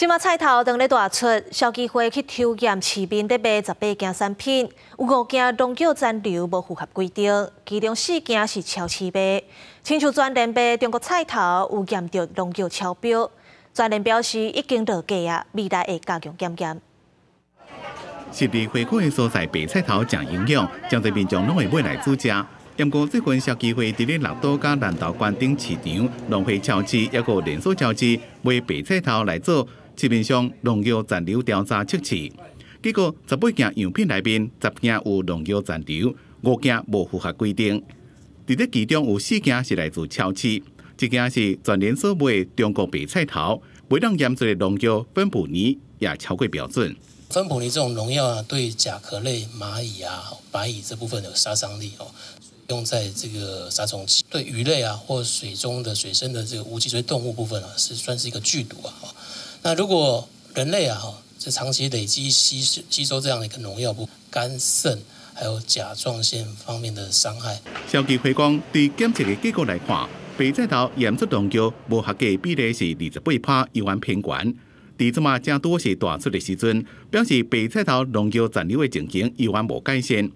即马菜头当咧大出，消基会去抽验市面在卖18件产品，有5件农药残留无符合规定，其中4件是超市卖。亲像全联卖中国菜头有验到农药超标，全联表示已经落架啊，未来会加强检验。实地回购的所在白菜头正营养，将在民众拢会买来煮食。不过，最近消基会伫咧乐岛甲南投县顶市场、农会超市，还有连锁超市卖白菜头来做市面上农药残留调查测试。结果18件样品内面，10件有农药残留，5件无符合规定。伫咧其中有4件是来自超市，1件是全联所卖的中国白菜头，每当验出的农药芬普尼也超过标准。芬普尼这种农药啊，对甲壳类蚂蚁啊、白蚁这部分有杀伤力哦。用在这个杀虫剂，对鱼类啊或水中的水生的这个无脊椎动物部分啊，是算是一个剧毒啊。那如果人类啊，这长期累积吸收这样的一个农药，肝肾还有甲状腺方面的伤害。消基会讲，对检测的结果来看，白菜头验出农药无合格比例是28%，有关偏悬。伫即马正多是大出的时阵，表示白菜头农药残留的情形有关无改善。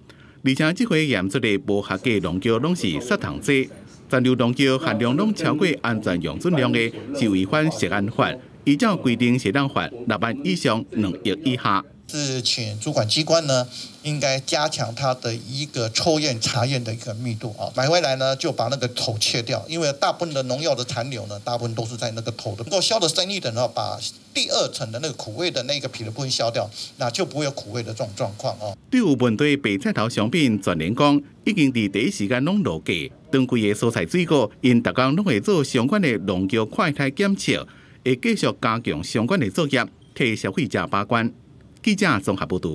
而且这回验出的无合格农药拢是杀虫剂，残留农药含量拢超过安全用准量的，是违反食安法。依照规定，适当罚6万以上2亿以下。是请主管机关呢，应该加强它的一个抽验查验的一个密度啊。买回来呢，就把那个头切掉，因为大部分的农药的残留呢，大部分都是在那个头的。能够消得深一点的话，把第2层的那个苦味的那个皮的部分消掉，那就不会有苦味的这种状况哦。对有问题白菜头商品，全联讲已经伫第一时间拢落架，当规个蔬菜水果，因逐工拢会做相关的农药快筛检测，会继续加强相关的作业，替消费者把关。记者综合报道。